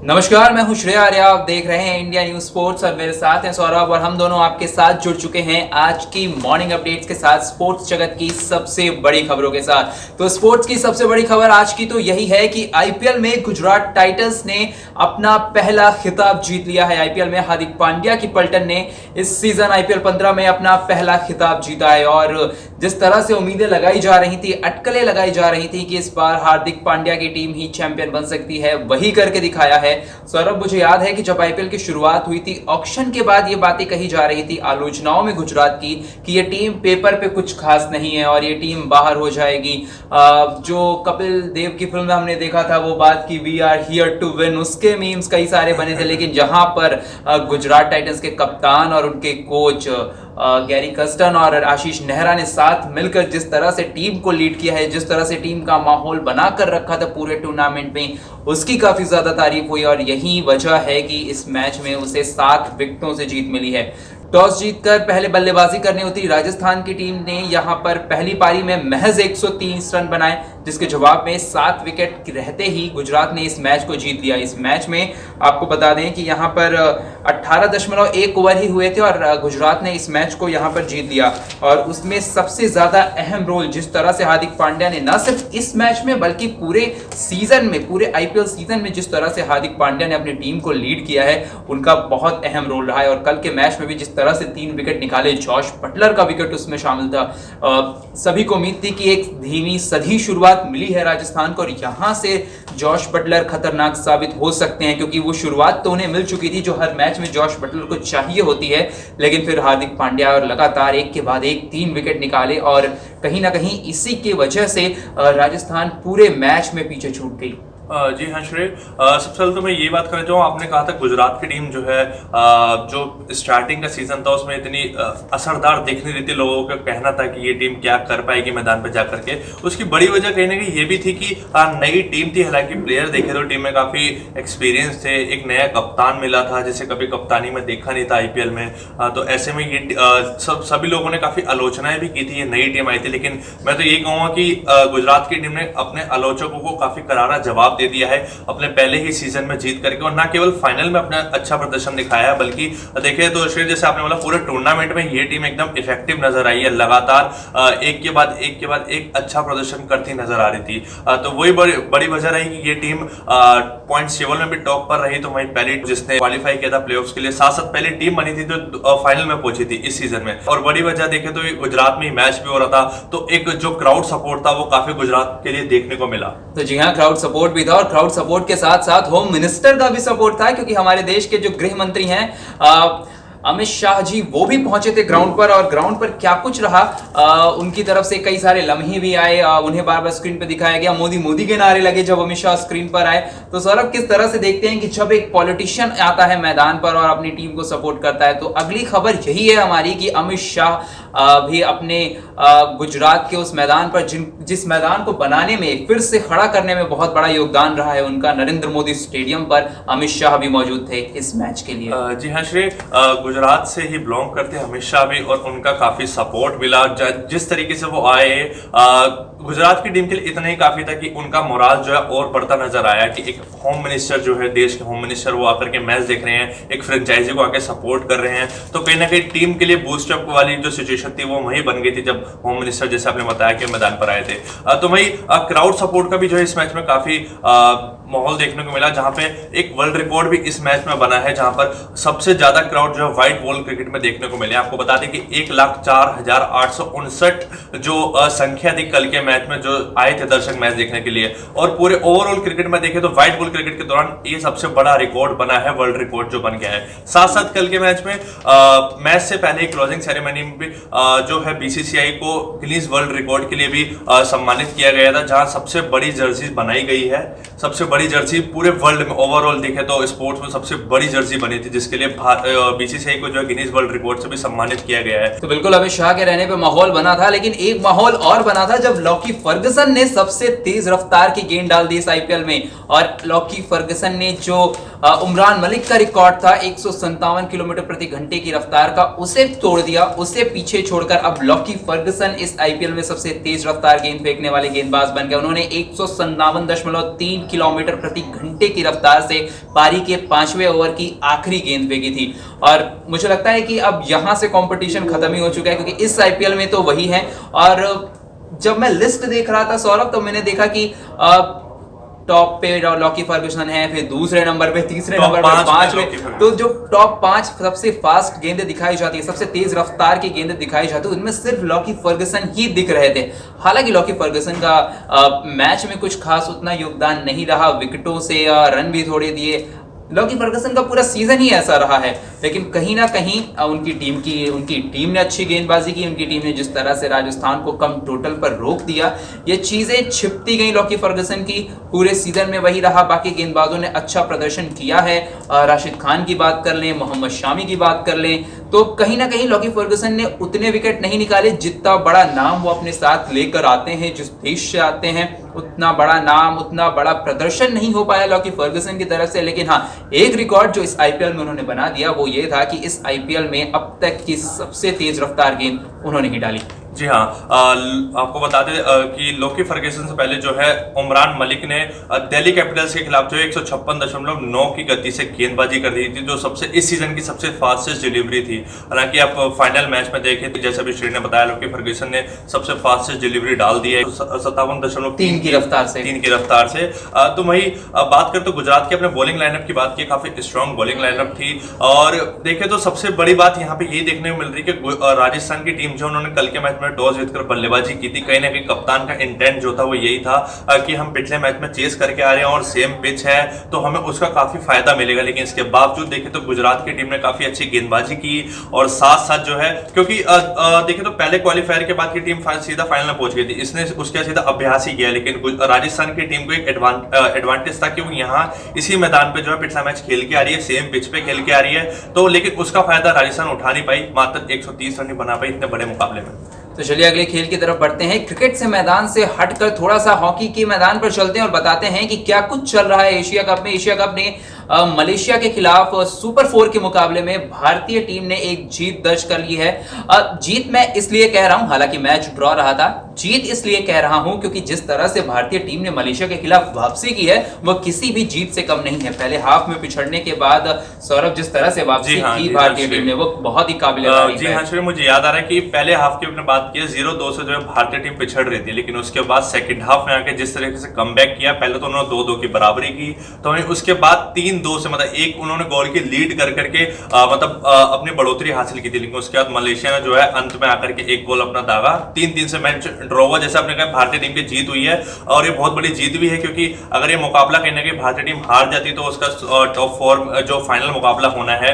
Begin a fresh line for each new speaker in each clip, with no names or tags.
नमस्कार, मैं हूं श्रेया आर्या। आप देख रहे हैं इंडिया न्यूज स्पोर्ट्स और मेरे साथ हैं सौरभ और हम दोनों आपके साथ जुड़ चुके हैं आज की मॉर्निंग अपडेट्स के साथ, स्पोर्ट्स जगत की सबसे बड़ी खबरों के साथ। तो स्पोर्ट्स की सबसे बड़ी खबर आज की तो यही है कि आईपीएल में गुजरात टाइटंस ने अपना पहला खिताब जीत लिया है। आईपीएल में हार्दिक पांड्या की पलटन ने इस सीजन आईपीएल 15 में अपना पहला खिताब जीता है और जिस तरह से उम्मीदें लगाई जा रही थी, अटकलें लगाई जा रही थी कि इस बार हार्दिक पांड्या की टीम ही चैंपियन बन सकती है, वही करके दिखाया है। सौरभ, मुझे याद है कि जब आईपीएल की शुरुआत हुई थी, ऑक्शन के बाद ये बातें कही जा रही थी आलोचनाओं में गुजरात की कि ये टीम पेपर पे कुछ खास नहीं है और ये टीम बाहर हो जाएगी। जो कपिल देव की फिल्म में हमने देखा था वो बात की we are here to win, उसके मीम्स कई सारे बने थे। लेकिन जहां पर गुजरात टाइटंस के कप्तान और उनके कोच गैरी कर्स्टन और आशीष नेहरा ने साथ मिलकर जिस तरह से टीम को लीड किया है, जिस तरह से टीम का माहौल बनाकर रखा था पूरे टूर्नामेंट में, उसकी काफी ज्यादा तारीफ हुई और यही वजह है कि इस मैच में उसे 7 विकेटों से जीत मिली है। टॉस जीतकर पहले बल्लेबाजी करने उतरी राजस्थान की टीम ने यहां पर पहली पारी में महज 130 रन बनाए, जिसके जवाब में 7 विकेट रहते ही गुजरात ने इस मैच को जीत लिया। इस मैच में आपको बता दें कि यहां पर 18.1 ओवर ही हुए थे और गुजरात ने इस मैच को यहां पर जीत लिया। और उसमें सबसे ज्यादा अहम रोल जिस तरह से हार्दिक पांड्या ने न सिर्फ इस मैच में बल्कि पूरे सीजन में, पूरे आईपीएल सीजन में जिस तरह से हार्दिक पांड्या ने अपनी टीम को लीड किया है, उनका बहुत अहम रोल रहा है। और कल के मैच में भी जिस तरह से 3 विकेट निकाले, जॉश बटलर का विकेट उसमें शामिल था। सभी को उम्मीद थी कि एक धीमी सधी शुरुआत मिली है राजस्थान को और यहां से जॉश बटलर खतरनाक साबित हो सकते हैं, क्योंकि वो शुरुआत तो उन्हें मिल चुकी थी जो हर मैच में जॉश बटलर को चाहिए होती है। लेकिन फिर हार्दिक पांड्या और लगातार एक के बाद एक 3 विकेट निकाले और कहीं ना कहीं इसी की वजह से राजस्थान पूरे मैच में पीछे छूट गई।
जी हाँ श्रेय, सबसे पहले तो मैं ये बात करना चाहूँ, आपने कहा था गुजरात की टीम जो है जो स्टार्टिंग का सीजन था उसमें इतनी असरदार दिख नहीं रही थी। लोगों का कहना था कि ये टीम क्या कर पाएगी मैदान पर जाकर के। उसकी बड़ी वजह कहीं ना कहीं ये भी थी कि नई टीम थी, हालांकि प्लेयर देखे तो टीम में काफी एक्सपीरियंस थे, एक नया कप्तान मिला था जिसे कभी कप्तानी में देखा नहीं था आईपीएल में। तो ऐसे में ये सभी लोगों ने काफी आलोचनाएं भी की थी, ये नई टीम आई थी। लेकिन मैं तो ये कहूँगा कि गुजरात की टीम ने अपने आलोचकों को काफी करारा जवाब दे दिया है अपने पहले ही सीजन में जीत करके, और ना केवल फाइनल में अपना अच्छा प्रदर्शन दिखाया है बल्कि देखिए तो श्रेय जैसे आपने बोला पूरे टूर्नामेंट में ये टीम एकदम इफेक्टिव नजर आई है, लगातार एक के बाद एक अच्छा प्रदर्शन करती नजर आ रही थी। तो वही बड़ी वजह रही कि ये टीम पॉइंट्स टेबल में भी टॉप पर रही। तो वही पहली जिसने क्वालिफाई किया था प्लेऑफ्स के लिए, साथ पहली टीम बनी थी जो फाइनल में पहुंची थी इस सीजन में। और बड़ी वजह देखे तो गुजरात में मैच भी हो रहा था, तो एक जो क्राउड सपोर्ट था वो काफी गुजरात के लिए देखने को मिला।
तो जी हाँ, क्राउड सपोर्ट भी था और क्राउड सपोर्ट के साथ साथ होम मिनिस्टर का भी सपोर्ट था, क्योंकि हमारे देश के जो गृह मंत्री हैं अमित शाह जी, वो भी पहुंचे थे ग्राउंड पर। और ग्राउंड पर क्या कुछ रहा, उनकी तरफ से कई सारे लम्हे भी आए, उन्हें बार बार स्क्रीन पर दिखाया गया। मोदी मोदी के नारे लगे जब अमित शाह स्क्रीन पर आए। तो सौरभ, किस तरह से देखते हैं कि जब एक पॉलिटिशियन आता है मैदान पर और अपनी टीम को सपोर्ट करता है, तो अगली खबर यही है हमारी कि अमित शाह भी अपने गुजरात के उस मैदान पर जिस मैदान को बनाने में, फिर से खड़ा करने में बहुत बड़ा योगदान रहा है उनका, नरेंद्र मोदी स्टेडियम पर अमित शाह भी मौजूद थे इस मैच के लिए।
जी हाँ श्रेय, गुजरात से ही बिलोंग करते हैं अमित शाह भी, और उनका काफी सपोर्ट मिला। जिस तरीके से वो आए गुजरात की टीम के लिए इतना ही काफी था कि उनका मोराल जो है और बढ़ता नजर आया कि एक होम मिनिस्टर जो है, देश के होम मिनिस्टर, वो आकर के मैच देख रहे हैं, एक फ्रेंचाइजी को आके सपोर्ट कर रहे हैं। तो कहीं ना कहीं टीम के लिए बूस्टअप वाली जो सिचुएशन थी वो वही बन गई थी जब होम मिनिस्टर, जैसे आपने बताया, कि मैदान पर आए थे। तो वही क्राउड सपोर्ट का भी जो है इस मैच में काफी माहौल देखने को मिला, जहां पे एक वर्ल्ड रिकॉर्ड भी इस मैच में बना है, जहां पर सबसे ज्यादा क्राउड जो है व्हाइट बॉल क्रिकेट में देखने को मिले। आपको बता दें कि 1,04,859 जो संख्या थी कल के मैच में जो आए थे दर्शक मैच देखने के लिए। और पूरे ओवरऑल क्रिकेट में देखें तो व्हाइट बॉल क्रिकेट के दौरान ये सबसे बड़ा रिकॉर्ड बना है, वर्ल्ड रिकॉर्ड जो बन गया है। साथ साथ कल के मैच में मैच से पहले क्लोजिंग सेरेमनी में भी जो है बीसीसीआई को गिनीज वर्ल्ड रिकॉर्ड के लिए भी सम्मानित किया गया था, जहां सबसे बड़ी जर्सी बनाई गई है। सबसे बड़ी जर्सी पूरे वर्ल्ड में ओवरऑल देखे तो स्पोर्ट्स में सबसे बड़ी जर्सी बनी थी, जिसके लिए बीसीसीआई को जो गिनीज वर्ल्ड रिकॉर्ड से भी सम्मानित किया गया है।
तो बिल्कुल अमित शाह के रहने पे माहौल बना था, लेकिन एक माहौल और बना था जब लॉकी फर्गसन ने सबसे तेज रफ्तार की गेंद डाल दी इस आईपीएल में। और लॉकी फर्गसन ने जो उमरान मलिक का रिकॉर्ड था 157 किलोमीटर प्रति घंटे की रफ्तार का, उसे तोड़ दिया, उसे पीछे छोड़कर अब लॉकी फर्गसन इस आईपीएल में सबसे तेज रफ्तार गेंद फेंकने वाले गेंदबाज बन गए। उन्होंने 157.3 किलोमीटर प्रति घंटे की रफ्तार से पारी के 5वें ओवर की आखिरी गेंद फेंकी थी। और मुझे लगता है कि अब यहां से कंपटीशन खत्म ही हो चुका है, क्योंकि इस आईपीएल में तो वही है। और जब मैं लिस्ट देख रहा था सौरभ, तो मैंने देखा कि टॉप पे लॉकी फर्गुसन है, फिर दूसरे नंबर पे, तीसरे नंबर पे, पांचवें। तो जो टॉप 5 सबसे फास्ट गेंदें दिखाई जाती है, सबसे तेज रफ्तार की गेंदें दिखाई जाती है, उनमें सिर्फ लॉकी फर्गुसन ही दिख रहे थे। हालांकि लॉकी फर्गुसन का मैच में कुछ खास उतना योगदान नहीं रहा, विकेटों से रन भी थोड़े दिए। लॉकी फर्गुसन का पूरा सीजन ही ऐसा रहा है, लेकिन कहीं ना कहीं उनकी टीम ने अच्छी गेंदबाजी की। उनकी टीम ने जिस तरह से राजस्थान को कम टोटल पर रोक दिया, ये चीजें छिपती गई लॉकी फर्गुसन की। पूरे सीजन में वही रहा, बाकी गेंदबाजों ने अच्छा प्रदर्शन किया है। राशिद खान की बात कर लें, मोहम्मद शामी की बात कर लें, तो कहीं ना कहीं लॉकी फर्गुसन ने उतने विकेट नहीं निकाले जितना बड़ा नाम वो अपने साथ लेकर आते हैं। जिस देश से आते हैं, उतना बड़ा नाम, उतना बड़ा प्रदर्शन नहीं हो पाया लॉकी फर्गुसन की तरफ से। लेकिन हाँ, एक रिकॉर्ड जो इस आईपीएल में उन्होंने बना दिया वो ये था कि इस आईपीएल में अब तक की सबसे तेज रफ्तार गेंद उन्होंने ही डाली।
जी हाँ, आपको बता दें कि लॉकी फर्गुसन से पहले जो है उमरान मलिक ने दिल्ली कैपिटल्स के खिलाफ जो 156.9 की गति से गेंदबाजी कर दी थी, जो इस सीजन की सबसे फास्टेस्ट डिलीवरी थी। हालांकि आप फाइनल मैच में देखें तो जैसे अभी श्री ने बताया, लॉकी फर्गुसन ने सबसे फास्टेस्ट डिलीवरी डाल दी है 57.3 की रफ्तार से। तो वही बात करें तो गुजरात के अपने बॉलिंग लाइनअप की बात की, काफी स्ट्रॉन्ग बॉलिंग लाइनअप थी। और देखें तो सबसे बड़ी बात यहाँ पे यही देखने को मिल रही है कि राजस्थान की टीम जो उन्होंने कल के मैच में टॉस जीतकर बल्लेबाजी की थी, कहीं ना कहीं कप्तान का इंटेंट जो था वो यही था कि हम पिछले मैच में चेस करके आ रहे हैं और सेम पिच है तो हमें उसका काफी फायदा मिलेगा। लेकिन इसके बावजूद देखें तो गुजरात की टीम ने काफी अच्छी गेंदबाजी की और साथ साथ जो है, क्योंकि देखें तो पहले क्वालिफायर के बाद की टीम सीधा फाइनल में पहुंच गई थी, इसने उसके सीधा अभ्यास ही किया। लेकिन राजस्थान की टीम को एक एडवांटेज था कि वो यहाँ इसी मैदान पे जो है पिछला मैच खेल के आ रही है, सेम पिच पे खेल के आ रही है, तो लेकिन उसका फायदा राजस्थान उठा नहीं पाई, मात्र 130 रन बना पाई इतने बड़े मुकाबले में।
तो चलिए अगले खेल की तरफ बढ़ते हैं। क्रिकेट से मैदान से हटकर थोड़ा सा हॉकी के मैदान पर चलते हैं और बताते हैं कि क्या कुछ चल रहा है एशिया कप में। एशिया कप ने मलेशिया के खिलाफ सुपर 4 के मुकाबले में भारतीय टीम ने एक जीत दर्ज कर ली है। जीत मैं इसलिए कह रहा हूं, हालांकि मैच ड्रॉ रहा था, जीत इसलिए कह रहा हूं क्योंकि जिस तरह से भारतीय टीम ने मलेशिया के खिलाफ वापसी की है वो किसी भी जीत से कम नहीं है। पहले हाफ में पिछड़ने के बाद सौरभ जिस तरह से वापसी की भारतीय टीम ने, वो बहुत ही काबिल तारीफ है।
जी हाँ, मुझे याद आ रहा है कि पहले हाफ की अपने बात की 0-2 से जो है भारतीय टीम पिछड़ रही थी, लेकिन उसके बाद सेकंड हाफ में आके जिस तरीके से कमबैक किया, पहले तो उन्होंने 2-2 की बराबरी की, तो उसके बाद 3-2 से मतलब एक उन्होंने गोल की लीड कर करके अपनी बढ़ोतरी हासिल की थी। लेकिन उसके बाद मलेशिया ने जो है अंत में आकर के एक गोल अपना दागा, 3-3 से मैच ड्रॉ हुआ। जैसे आपने कहा भारतीय टीम की जीत हुई है और ये बहुत बड़ी जीत भी है, क्योंकि अगर ये मुकाबला कहीं ना कहीं भारतीय टीम हार जाती तो उसका टॉप 4 जो फाइनल मुकाबला होना है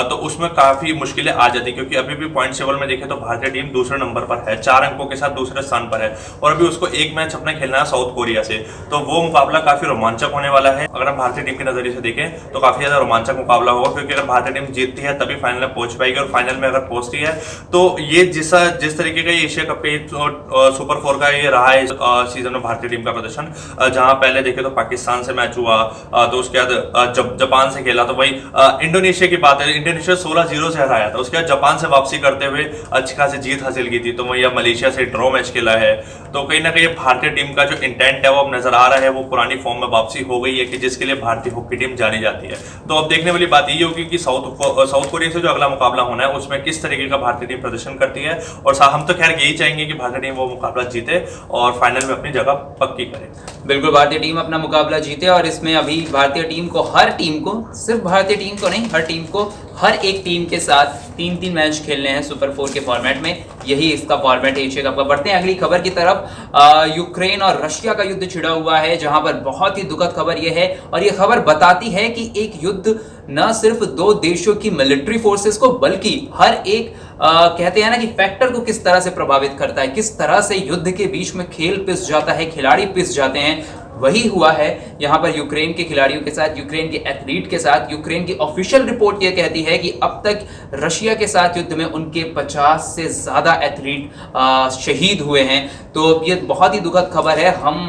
तो उसमें काफी मुश्किलें आ जाती, क्योंकि अभी भी पॉइंट टेबल में देखें तो भारतीय टीम दूसरे नंबर पर है, 4 अंकों के साथ दूसरे स्थान पर है और अभी उसको एक मैच अपना खेलना है साउथ कोरिया से, तो वो मुकाबला काफी रोमांचक होने वाला है। अगर हम भारतीय टीम के नजरिए से देखें तो काफी ज्यादा रोमांचक मुकाबला होगा, क्योंकि अगर भारतीय टीम जीतती है तभी फाइनल में पहुंच पाएगी और फाइनल में अगर पहुंचती है तो ये जिस तरीके का एशिया कप पे सुपर 4 का ये रहा है सीजन में भारतीय टीम का प्रदर्शन, जहां पहले देखे तो पाकिस्तान से मैच हुआ, तो उसके बाद जापान से खेला, तो वही इंडोनेशिया की बात है, इंडोनेशिया 16-0 से हराया था, उसके बाद जापान से वापसी करते हुए अच्छी खासी जीत हासिल की थी, तो वही मलेशिया से ड्रॉ मैच खेला है। तो कहीं ना कहीं भारतीय टीम का जो इंटेंट है वो अब नजर आ रहा है, वो पुरानी फॉर्म में वापसी हो गई है कि जिसके लिए भारतीय हॉकी टीम जानी जाती है। तो अब देखने वाली बात ये होगी कि साउथ कोरिया से जो अगला मुकाबला होना है उसमें किस तरीके का भारतीय टीम प्रदर्शन करती है, और हम तो खैर यही चाहेंगे कि भारतीय टीम वो मुकाबला जीते और फाइनल में अपनी जगह पक्की करे।
बिल्कुल, भारतीय टीम अपना मुकाबला जीते और इसमें अभी भारतीय टीम को, हर टीम को, सिर्फ भारतीय टीम को नहीं, हर टीम को हर एक टीम के साथ 3-3 मैच खेलने हैं सुपर 4 के फॉर्मेट में, यही इसका फॉर्मेट है एशिया कप का। बढ़ते हैं अगली खबर की तरफ। यूक्रेन और रशिया का युद्ध छिड़ा हुआ है, जहां पर बहुत ही दुखद खबर यह है, और यह खबर बताती है कि एक युद्ध न सिर्फ 2 देशों की मिलिट्री फोर्सेस को बल्कि हर एक कहते हैं ना कि फैक्टर को किस तरह से प्रभावित करता है, किस तरह से युद्ध के बीच में खेल पिस जाता है, खिलाड़ी पिस जाते हैं। वही हुआ है यहाँ पर यूक्रेन के खिलाड़ियों के साथ, यूक्रेन के एथलीट के साथ। यूक्रेन की ऑफिशियल रिपोर्ट यह कहती है कि अब तक रशिया के साथ युद्ध में उनके 50 से ज्यादा एथलीट शहीद हुए हैं। तो ये बहुत ही दुखद खबर है। हम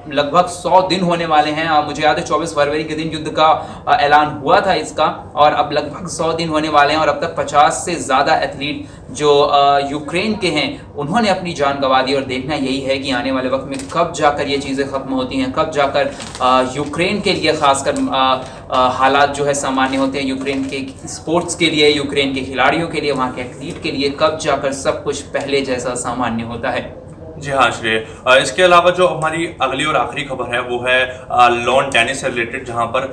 लगभग 100 दिन होने वाले हैं, मुझे याद है 24 फरवरी के दिन युद्ध का ऐलान हुआ था इसका, और अब लगभग 100 दिन होने वाले हैं और अब तक 50 से ज्यादा एथलीट जो यूक्रेन के हैं उन्होंने अपनी जान गंवा दी। और देखना यही है कि आने वाले वक्त में कब जाकर ये चीज़ें ख़त्म होती हैं, कब जाकर यूक्रेन के लिए ख़ासकर हालात जो है सामान्य होते हैं, यूक्रेन के स्पोर्ट्स के लिए, यूक्रेन के खिलाड़ियों के लिए, वहाँ के एथलीट के लिए कब जाकर सब कुछ पहले जैसा सामान्य होता है।
जी हाँ श्रेय, इसके अलावा जो हमारी अगली और आखिरी खबर है वो है लॉन टेनिस से रिलेटेड, जहां पर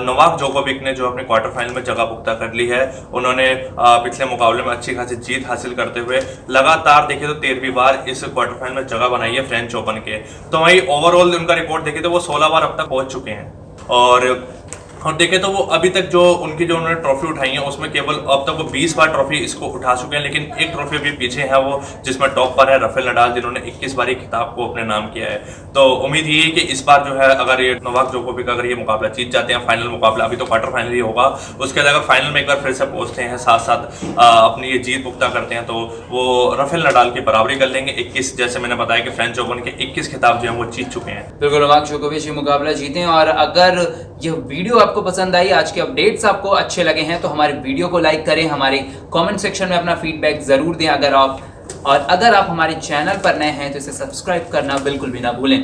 नोवाक जोकोविक ने जो अपने क्वार्टर फाइनल में जगह पुख्ता कर ली है। उन्होंने पिछले मुकाबले में अच्छी खासी जीत हासिल करते हुए लगातार देखे तो 13वीं बार इस क्वार्टर फाइनल में जगह बनाई है फ्रेंच ओपन के। तो वहीं ओवरऑल उनका रिकॉर्ड देखे तो वो 16 बार अब तक पहुंच चुके हैं। और देखें तो वो अभी तक जो उनकी जो उन्होंने ट्रॉफी उठाई है उसमें केवल अब तक वो 20 बार ट्रॉफी इसको उठा चुके हैं, लेकिन एक ट्रॉफी भी पीछे है वो जिसमें टॉप पर है राफेल नडाल, जिन्होंने 21 बार खिताब को अपने नाम किया है। तो उम्मीद ये है कि इस बार जो है अगर ये नोवाक जोकोविक अगर ये मुकाबला जीत जाते हैं, फाइनल मुकाबला, अभी तो क्वार्टर फाइनल ही होगा, उसके बाद अगर फाइनल में एक बार फिर से पहुंचते हैं, साथ साथ अपनी ये जीत पुख्ता करते हैं, तो वो राफेल नडाल की बराबरी कर लेंगे। 21, जैसे मैंने बताया कि फ्रेंच ओपन के 21 खिताब जो है वो जीत चुके हैं।
बिल्कुल, नोवाक जोकोविच ये मुकाबला जीते। और अगर यह वीडियो आपको पसंद आई, आज के अपडेट्स आपको अच्छे लगे हैं, तो हमारे वीडियो को लाइक करें, हमारे कमेंट सेक्शन में अपना फीडबैक जरूर दें। अगर आप हमारे चैनल पर नए हैं तो इसे सब्सक्राइब करना बिल्कुल भी ना भूलें।